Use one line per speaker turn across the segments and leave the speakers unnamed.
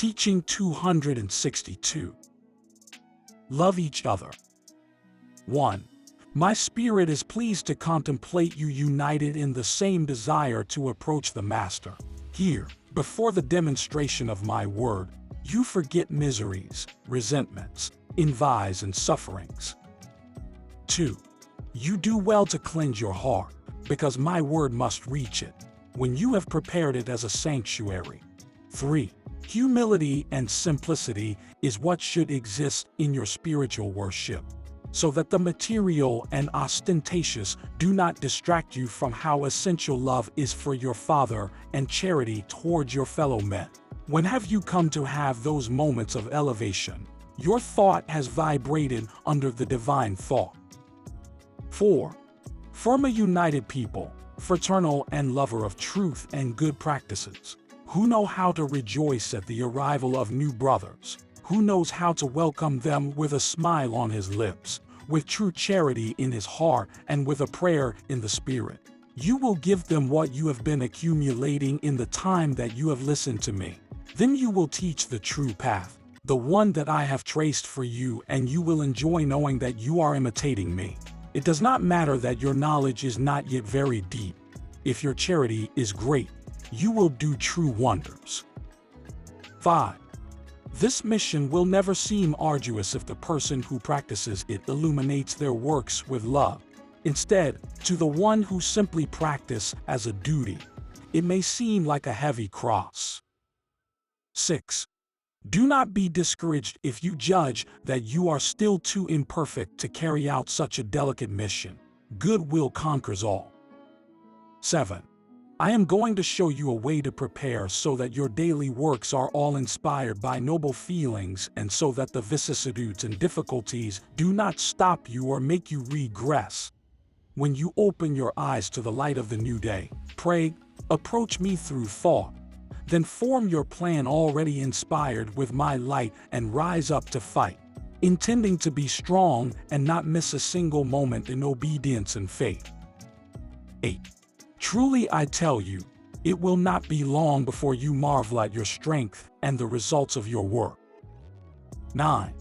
Teaching 262. Love each other. 1. My spirit is pleased to contemplate you united in the same desire to approach the Master. Here, before the demonstration of my word, you forget miseries, resentments, envies, and sufferings. 2. You do well to cleanse your heart, because my word must reach it, when you have prepared it as a sanctuary. 3. Humility and simplicity is what should exist in your spiritual worship, so that the material and ostentatious do not distract you from how essential love is for your Father and charity towards your fellow men. When have you come to have those moments of elevation? Your thought has vibrated under the divine thought. 4. Form a united people, fraternal and lover of truth and good practices, who know how to rejoice at the arrival of new brothers, who knows how to welcome them with a smile on his lips, with true charity in his heart, and with a prayer in the spirit. You will give them what you have been accumulating in the time that you have listened to me. Then you will teach the true path, the one that I have traced for you, and you will enjoy knowing that you are imitating me. It does not matter that your knowledge is not yet very deep. If your charity is great, you will do true wonders. 5. This mission will never seem arduous if the person who practices it illuminates their works with love. Instead, to the one who simply practices as a duty, it may seem like a heavy cross. 6. Do not be discouraged if you judge that you are still too imperfect to carry out such a delicate mission. Goodwill conquers all. 7. I am going to show you a way to prepare so that your daily works are all inspired by noble feelings, and so that the vicissitudes and difficulties do not stop you or make you regress. When you open your eyes to the light of the new day, pray, approach me through thought. Then form your plan already inspired with my light and rise up to fight, intending to be strong and not miss a single moment in obedience and faith. 8. Truly I tell you, it will not be long before you marvel at your strength and the results of your work. 9.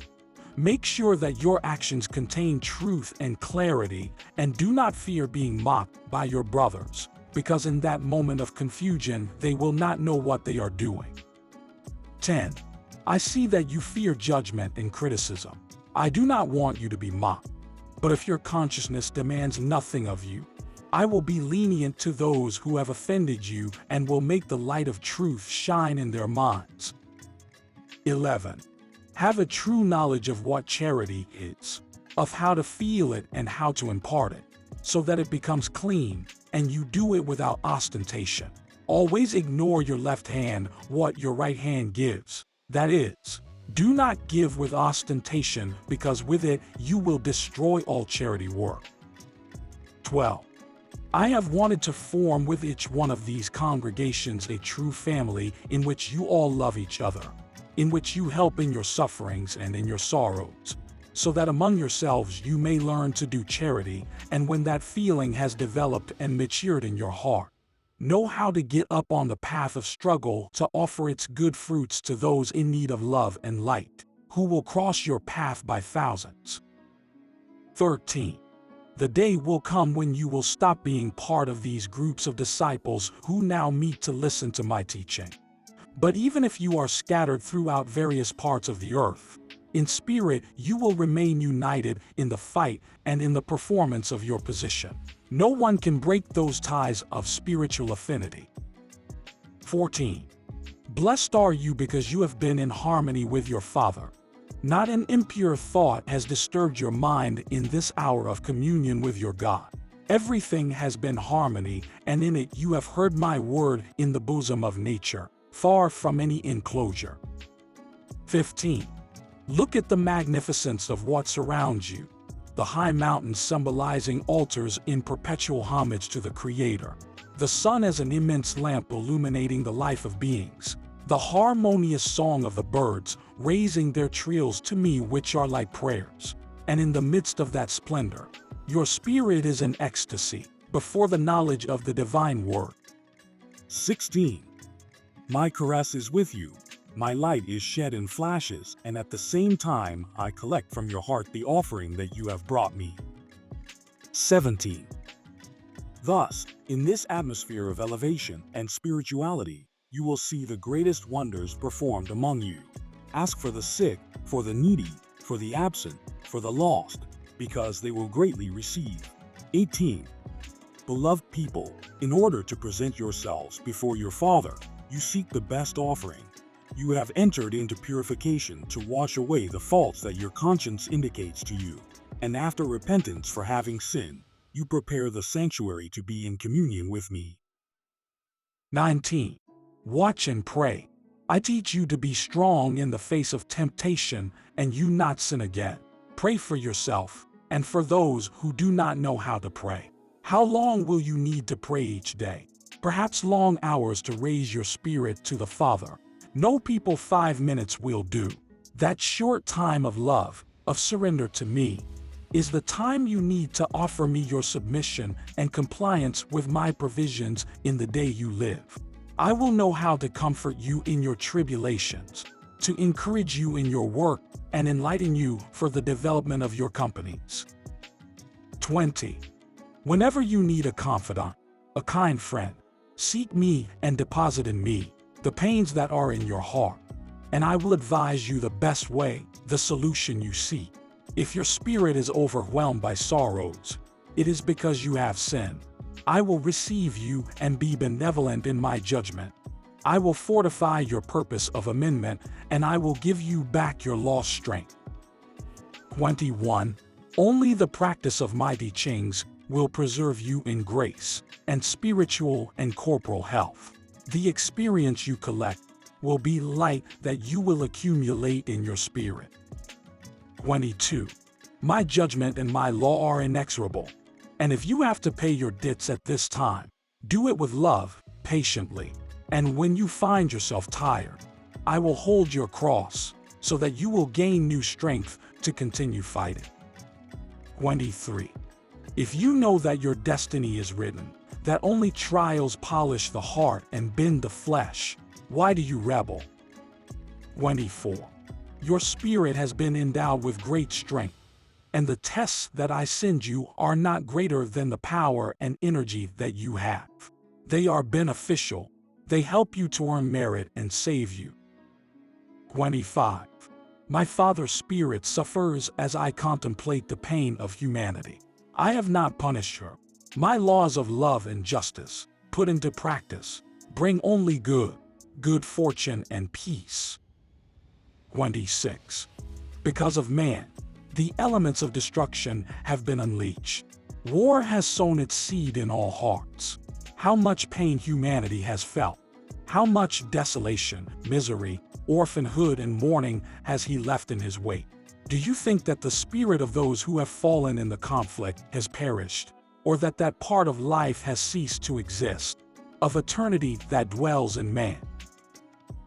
Make sure that your actions contain truth and clarity, and do not fear being mocked by your brothers, because in that moment of confusion they will not know what they are doing. 10. I see that you fear judgment and criticism. I do not want you to be mocked, but if your consciousness demands nothing of you, I will be lenient to those who have offended you and will make the light of truth shine in their minds. 11. Have a true knowledge of what charity is, of how to feel it and how to impart it, so that it becomes clean, and you do it without ostentation. Always ignore your left hand what your right hand gives. That is, do not give with ostentation, because with it you will destroy all charity work. 12. I have wanted to form with each one of these congregations a true family in which you all love each other, in which you help in your sufferings and in your sorrows, so that among yourselves you may learn to do charity, and when that feeling has developed and matured in your heart, know how to get up on the path of struggle to offer its good fruits to those in need of love and light, who will cross your path by thousands. 13. The day will come when you will stop being part of these groups of disciples who now meet to listen to my teaching. But even if you are scattered throughout various parts of the earth, in spirit you will remain united in the fight and in the performance of your position. No one can break those ties of spiritual affinity. 14. Blessed are you because you have been in harmony with your Father. Not an impure thought has disturbed your mind in this hour of communion with your God. Everything has been harmony, and in it you have heard my word in the bosom of nature, far from any enclosure. 15. Look at the magnificence of what surrounds you. The high mountains symbolizing altars in perpetual homage to the Creator. The sun as an immense lamp illuminating the life of beings. The harmonious song of the birds, raising their trills to me which are like prayers. And in the midst of that splendor, your spirit is in ecstasy, before the knowledge of the divine word. 16. My caress is with you,
My light is shed in flashes, and at the same time I collect from your heart the offering that you have brought me. 17. Thus, in this atmosphere of elevation and spirituality, you will see the greatest wonders performed among you. Ask for the sick, for the needy, for the absent, for the lost, because they will greatly receive. 18. Beloved people, in order to present yourselves before your Father, you seek the best offering. You have entered into purification to wash away the faults that your conscience indicates to you, and after repentance for having sinned, you prepare the sanctuary to be in communion with me.
19. Watch and pray. I teach you to be strong in the face of temptation, and you not sin again. Pray for yourself, and for those who do not know how to pray. How long will you need to pray each day? Perhaps long hours to raise your spirit to the Father. No people 5 minutes will do. That short time of love, of surrender to me, is the time you need to offer me your submission and compliance with my provisions in the day you live. I will know how to comfort you in your tribulations, to encourage you in your work, and enlighten you for the development of your companies. 20. Whenever you need a confidant, a kind friend, seek me and deposit in me the pains that are in your heart, and I will advise you the best way, the solution you seek. If your spirit is overwhelmed by sorrows, it is because you have sinned. I will receive you and be benevolent in my judgment. I will fortify your purpose of amendment, and I will give you back your lost strength. 21. Only the practice of my teachings will preserve you in grace and spiritual and corporal health. The experience you collect will be light that you will accumulate in your spirit. 22. My judgment and my law are inexorable, and if you have to pay your debts at this time, do it with love, patiently, and when you find yourself tired, I will hold your cross, so that you will gain new strength to continue fighting. 23. If you know that your destiny is written, that only trials polish the heart and bend the flesh, why do you rebel? 24. Your spirit has been endowed with great strength, and the tests that I send you are not greater than the power and energy that you have. They are beneficial. They help you to earn merit and save you. 25. My Father's Spirit suffers as I contemplate the pain of humanity. I have not punished her. My laws of love and justice, put into practice, bring only good fortune and peace. 26. Because of man, the elements of destruction have been unleashed. War has sown its seed in all hearts. How much pain humanity has felt. How much desolation, misery, orphanhood, and mourning has he left in his wake. Do you think that the spirit of those who have fallen in the conflict has perished, or that part of life has ceased to exist, of eternity that dwells in man?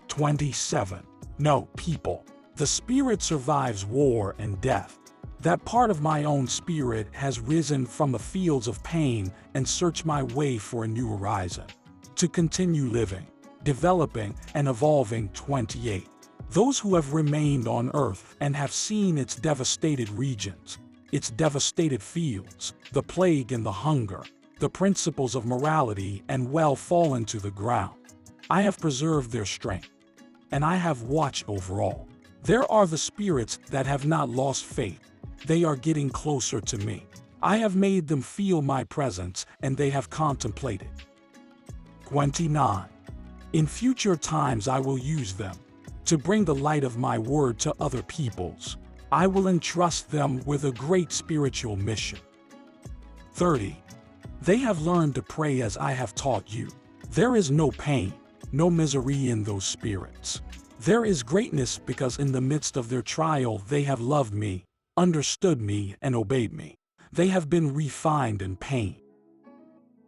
27. No, people. The spirit survives war and death. That part of my own spirit has risen from the fields of pain and searched my way for a new horizon, to continue living, developing, and evolving. 28. Those who have remained on earth and have seen its devastated regions, its devastated fields, the plague and the hunger, the principles of morality and well fallen to the ground. I have preserved their strength, and I have watched over all. There are the spirits that have not lost faith. They are getting closer to me. I have made them feel my presence, and they have contemplated. 29. In future times I will use them to bring the light of my word to other peoples. I will entrust them with a great spiritual mission. 30. They have learned to pray as I have taught you. There is no pain, no misery in those spirits. There is greatness because in the midst of their trial they have loved me, understood me, and obeyed me. They have been refined in pain.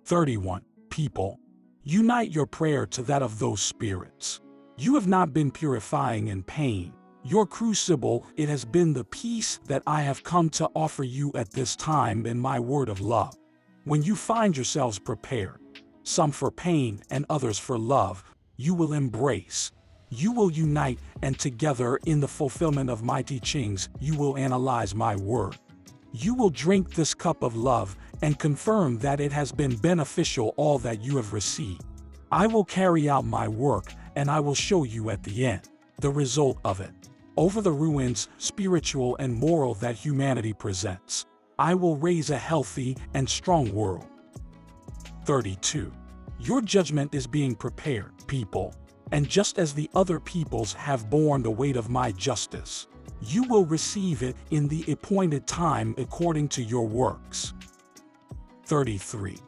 31. People, unite your prayer to that of those spirits. You have not been purifying in pain. Your crucible, it has been the peace that I have come to offer you at this time in my word of love. When you find yourselves prepared, some for pain and others for love, you will embrace. You will unite, and together in the fulfillment of my teachings, you will analyze my word. You will drink this cup of love and confirm that it has been beneficial all that you have received. I will carry out my work, and I will show you at the end the result of it. Over the ruins, spiritual and moral, that humanity presents, I will raise a healthy and strong world. 32. Your judgment is being prepared, people, and just as the other peoples have borne the weight of my justice, you will receive it in the appointed time according to your works. 33.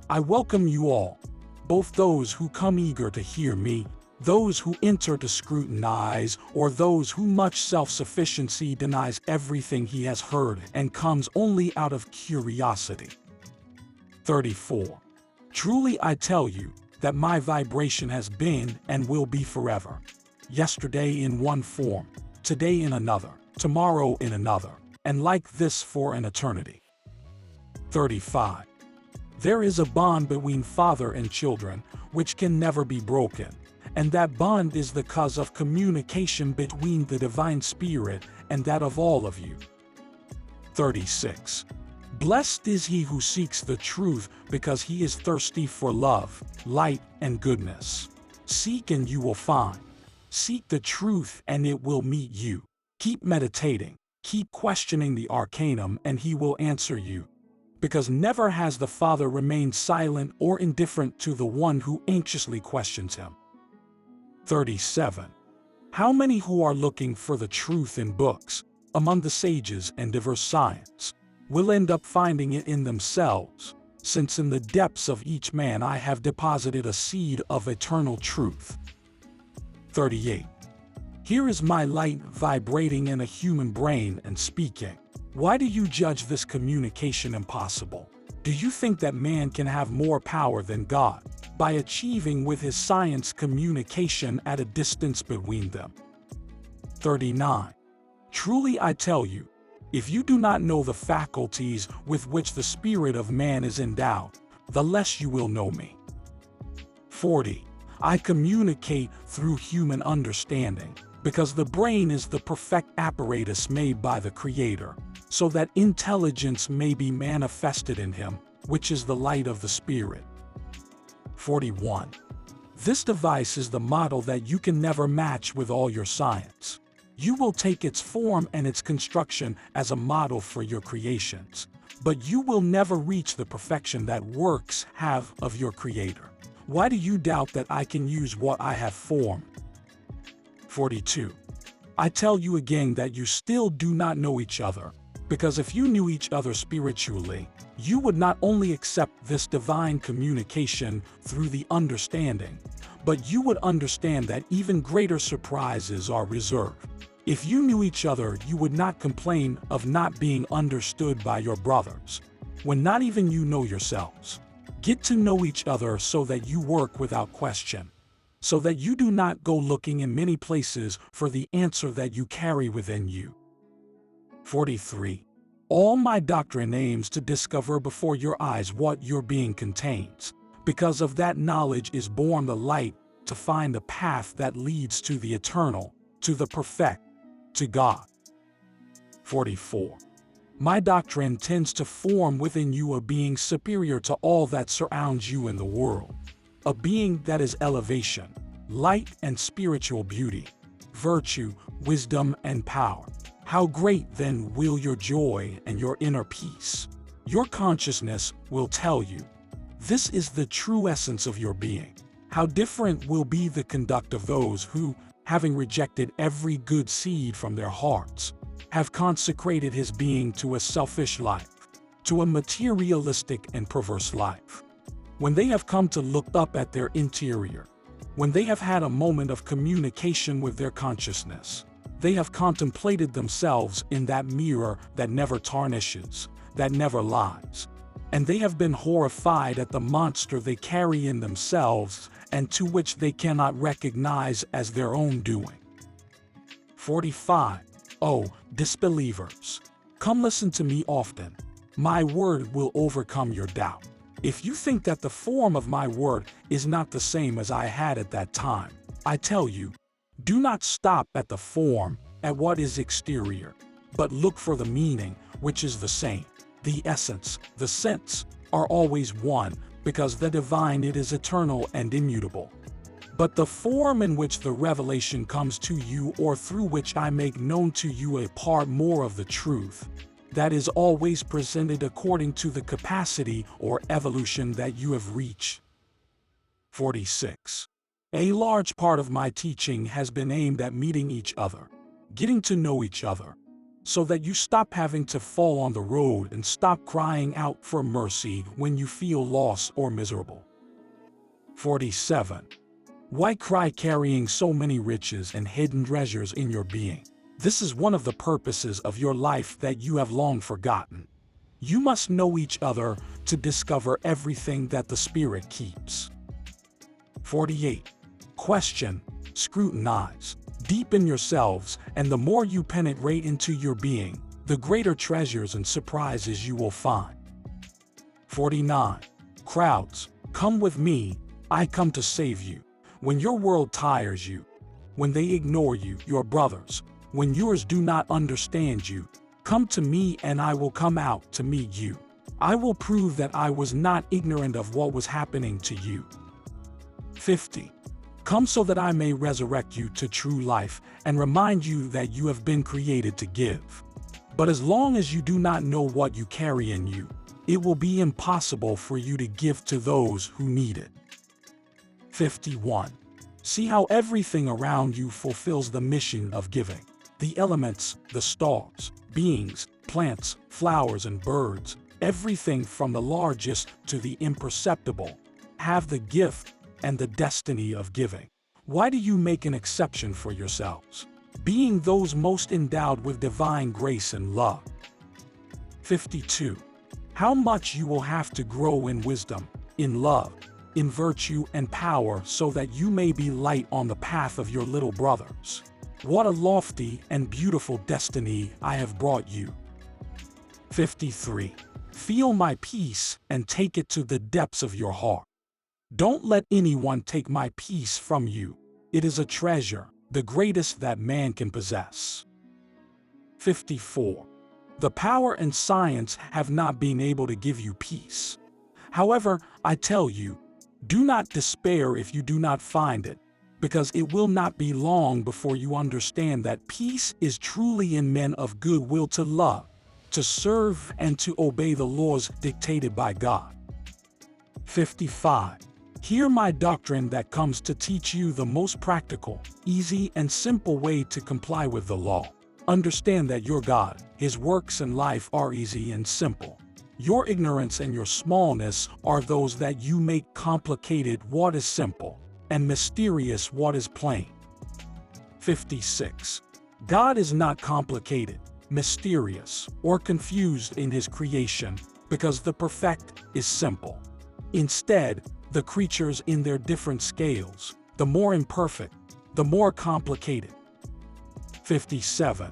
I welcome you all, both those who come eager to hear me, those who enter to scrutinize, or those who much self-sufficiency denies everything he has heard and comes only out of curiosity. 34. Truly I tell you that my vibration has been and will be forever. Yesterday in one form, today in another, tomorrow in another, and like this for an eternity. 35. There is a bond between father and children which can never be broken, and that bond is the cause of communication between the divine spirit and that of all of you. 36. Blessed is he who seeks the truth, because he is thirsty for love, light, and goodness. Seek and you will find. Seek the truth and it will meet you. Keep meditating, keep questioning the arcanum, and he will answer you. Because never has the Father remained silent or indifferent to the one who anxiously questions him. 37. How many who are looking for the truth in books, among the sages and diverse science, will end up finding it in themselves, since in the depths of each man I have deposited a seed of eternal truth. 38. Here is my light vibrating in a human brain and speaking. Why do you judge this communication impossible? Do you think that man can have more power than God by achieving with his science communication at a distance between them? 39. Truly I tell you, if you do not know the faculties with which the spirit of man is endowed, the less you will know me. 40. I communicate through human understanding, because the brain is the perfect apparatus made by the Creator, so that intelligence may be manifested in him, which is the light of the Spirit. 41. This device is the model that you can never match with all your science. You will take its form and its construction as a model for your creations, but you will never reach the perfection that works have of your Creator. Why do you doubt that I can use what I have formed? 42. I tell you again that you still do not know each other, because if you knew each other spiritually, you would not only accept this divine communication through the understanding, but you would understand that even greater surprises are reserved. If you knew each other, you would not complain of not being understood by your brothers, when not even you know yourselves. Get to know each other so that you work without question, so that you do not go looking in many places for the answer that you carry within you. 43. All my doctrine aims to discover before your eyes what your being contains. Because of that knowledge is born the light to find the path that leads to the eternal, to the perfect, to God. 44. My doctrine tends to form within you a being superior to all that surrounds you in the world. A being that is elevation, light and spiritual beauty, virtue, wisdom and power. How great then will your joy and your inner peace? Your consciousness will tell you. This is the true essence of your being. How different will be the conduct of those who, having rejected every good seed from their hearts, have consecrated his being to a selfish life, to a materialistic and perverse life. When they have come to look up at their interior, when they have had a moment of communication with their consciousness, they have contemplated themselves in that mirror that never tarnishes, that never lies, and they have been horrified at the monster they carry in themselves and to which they cannot recognize as their own doing. 45. Oh, disbelievers, come listen to me often. My word will overcome your doubt. If you think that the form of my word is not the same as I had at that time, I tell you, Do not stop at the form, at what is exterior, but look for the meaning, which is the same. The essence, the sense, are always one, because the divine it is eternal and immutable. But the form in which the revelation comes to you, or through which I make known to you a part more of the truth, that is always presented according to the capacity or evolution that you have reached. 46. A large part of my teaching has been aimed at meeting each other, getting to know each other, so that you stop having to fall on the road and stop crying out for mercy when you feel lost or miserable. 47. Why cry carrying so many riches and hidden treasures in your being? This is one of the purposes of your life that you have long forgotten. You must know each other to discover everything that the Spirit keeps. 48. Question, scrutinize, deepen yourselves, and the more you penetrate into your being, the greater treasures and surprises you will find. 49. Crowds, come with me, I come to save you. When your world tires you, when they ignore you, your brothers, when yours do not understand you, come to me and I will come out to meet you. I will prove that I was not ignorant of what was happening to you. 50. Come so that I may resurrect you to true life and remind you that you have been created to give. But as long as you do not know what you carry in you, it will be impossible for you to give to those who need it. 51. See how everything around you fulfills the mission of giving. The elements, the stars, beings, plants, flowers, and birds, everything from the largest to the imperceptible, have the gift and the destiny of giving. Why do you make an exception for yourselves, being those most endowed with divine grace and love? 52. How much you will have to grow in wisdom, in love, in virtue and power, so that you may be light on the path of your little brothers. What a lofty and beautiful destiny I have brought you. 53. Feel my peace and take it to the depths of your heart. Don't let anyone take my peace from you. It is a treasure, the greatest that man can possess. 54. The power and science have not been able to give you peace. However, I tell you, do not despair if you do not find it, because it will not be long before you understand that peace is truly in men of good will to love, to serve, and to obey the laws dictated by God. 55. Hear my doctrine that comes to teach you the most practical, easy, and simple way to comply with the law. Understand that your God, His works and life are easy and simple. Your ignorance and your smallness are those that you make complicated what is simple, and mysterious what is plain. 56. God is not complicated, mysterious, or confused in His creation, because the perfect is simple. Instead, the creatures in their different scales, the more imperfect, the more complicated. 57.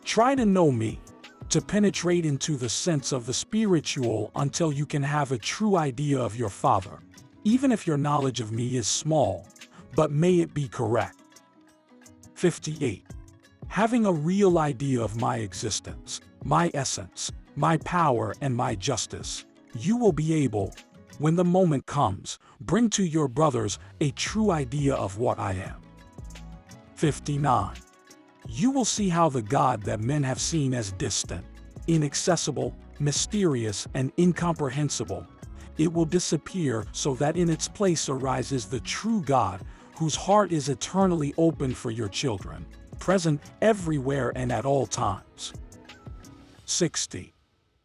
Try to know me, to penetrate into the sense of the spiritual until you can have a true idea of your Father, even if your knowledge of me is small, but may it be correct. 58. Having a real idea of my existence, my essence, my power, and my justice, you will be able, when the moment comes, bring to your brothers a true idea of what I am. 59. You will see how the God that men have seen as distant, inaccessible, mysterious, and incomprehensible, it will disappear so that in its place arises the true God, whose heart is eternally open for your children, present everywhere and at all times. 60.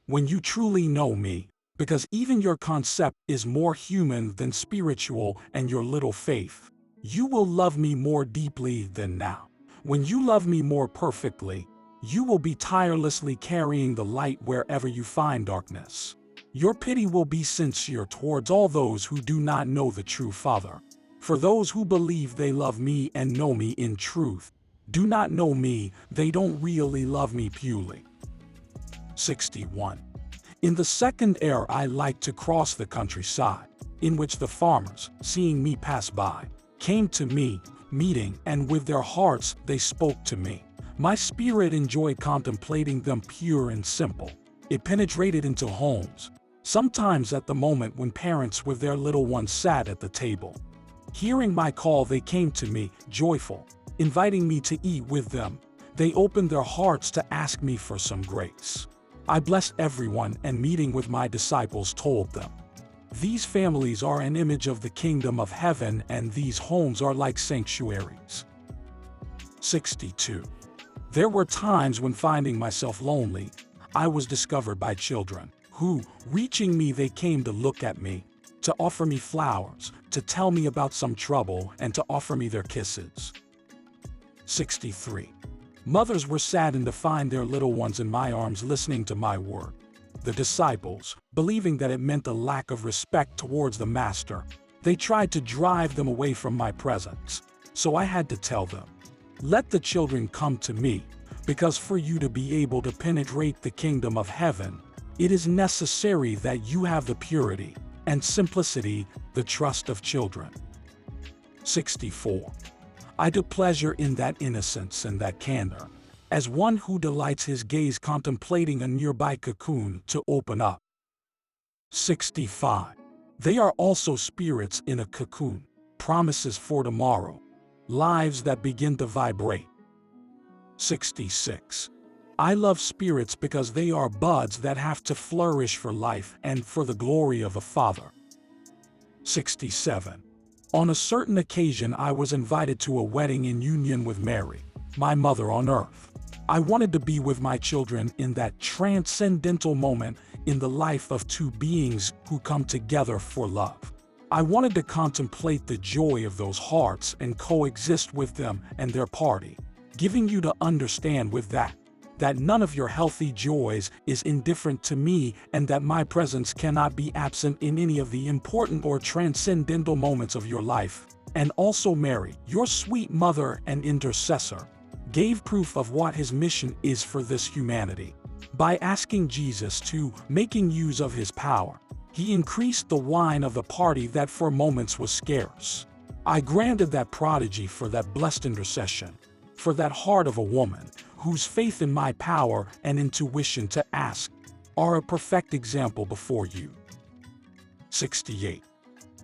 When you truly know me, because even your concept is more human than spiritual and your little faith, you will love me more deeply than now. When you love me more perfectly, you will be tirelessly carrying the light wherever you find darkness. Your pity will be sincere towards all those who do not know the true Father. For those who believe they love me and know me in truth, do not know me, they don't really love me purely. 61. In the second air I like to cross the countryside, in which the farmers, seeing me pass by, came to me, meeting, and with their hearts they spoke to me. My spirit enjoyed contemplating them pure and simple. It penetrated into homes, sometimes at the moment when parents with their little ones sat at the table. Hearing my call, they came to me, joyful, inviting me to eat with them. They opened their hearts to ask me for some grace. I blessed everyone, and meeting with my disciples told them, "These families are an image of the kingdom of heaven, and these homes are like sanctuaries." 62. There were times when, finding myself lonely, I was discovered by children who, reaching me, they came to look at me, to offer me flowers, to tell me about some trouble, and to offer me their kisses. 63. Mothers were saddened to find their little ones in my arms listening to my word. The disciples, believing that it meant a lack of respect towards the master, they tried to drive them away from my presence. So I had to tell them, "Let the children come to me, because for you to be able to penetrate the kingdom of heaven, it is necessary that you have the purity and simplicity, the trust of children." 64. I took pleasure in that innocence and that candor, as one who delights his gaze contemplating a nearby cocoon to open up. 65. They are also spirits in a cocoon, promises for tomorrow, lives that begin to vibrate. 66. I love spirits because they are buds that have to flourish for life and for the glory of the Father. 67. On a certain occasion, I was invited to a wedding in union with Mary, my mother on earth. I wanted to be with my children in that transcendental moment in the life of two beings who come together for love. I wanted to contemplate the joy of those hearts and coexist with them and their party, giving you to understand with that none of your healthy joys is indifferent to me, and that my presence cannot be absent in any of the important or transcendental moments of your life. And also Mary, your sweet mother and intercessor, gave proof of what his mission is for this humanity. By asking Jesus to, making use of his power, he increased the wine of the party that for moments was scarce. I granted that prodigy for that blessed intercession, for that heart of a woman, whose faith in my power and intuition to ask are a perfect example before you. 68.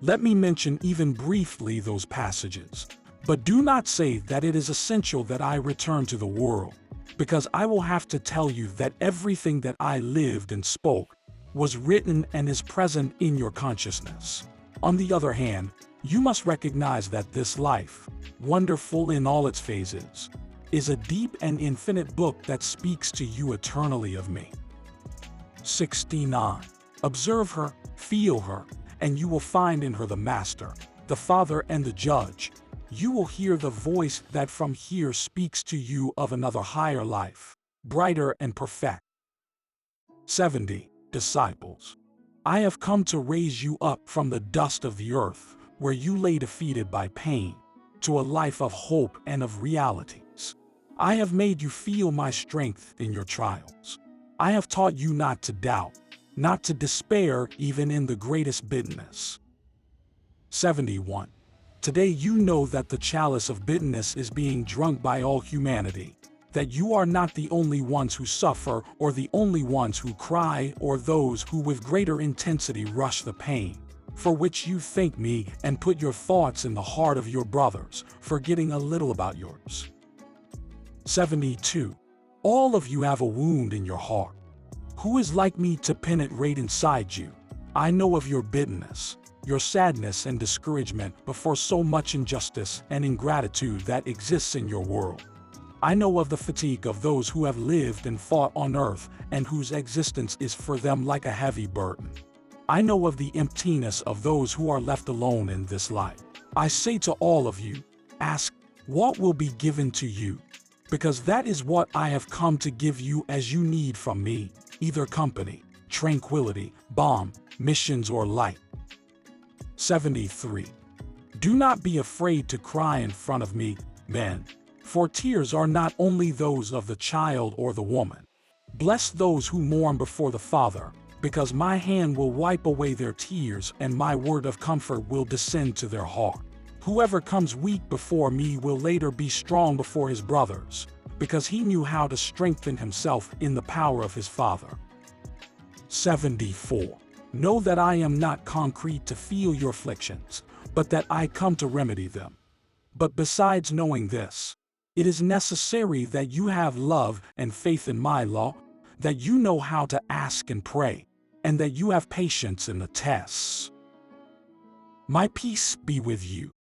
Let me mention even briefly those passages, but do not say that it is essential that I return to the world, because I will have to tell you that everything that I lived and spoke was written and is present in your consciousness. On the other hand, you must recognize that this life, wonderful in all its phases, is a deep and infinite book that speaks to you eternally of me. 69. Observe her, feel her, and you will find in her the Master, the Father, and the Judge. You will hear the voice that from here speaks to you of another higher life, brighter and perfect. 70. Disciples. I have come to raise you up from the dust of the earth, where you lay defeated by pain, to a life of hope and of realities. I have made you feel my strength in your trials. I have taught you not to doubt, not to despair even in the greatest bitterness. 71. Today you know that the chalice of bitterness is being drunk by all humanity, that you are not the only ones who suffer or the only ones who cry or those who with greater intensity rush the pain, for which you thank me and put your thoughts in the heart of your brothers, forgetting a little about yours. 72. All of you have a wound in your heart. Who is like me to penetrate inside you? I know of your bitterness, your sadness and discouragement before so much injustice and ingratitude that exists in your world. I know of the fatigue of those who have lived and fought on earth and whose existence is for them like a heavy burden. I know of the emptiness of those who are left alone in this life. I say to all of you, ask, what will be given to you? Because that is what I have come to give you as you need from me, either company, tranquility, balm, missions, or light. 73. Do not be afraid to cry in front of me, men, for tears are not only those of the child or the woman. Bless those who mourn before the Father, because my hand will wipe away their tears and my word of comfort will descend to their heart. Whoever comes weak before me will later be strong before his brothers, because he knew how to strengthen himself in the power of his Father. 74. Know that I am not concrete to feel your afflictions, but that I come to remedy them. But besides knowing this, it is necessary that you have love and faith in my law, that you know how to ask and pray, and that you have patience in the tests. My peace be with you.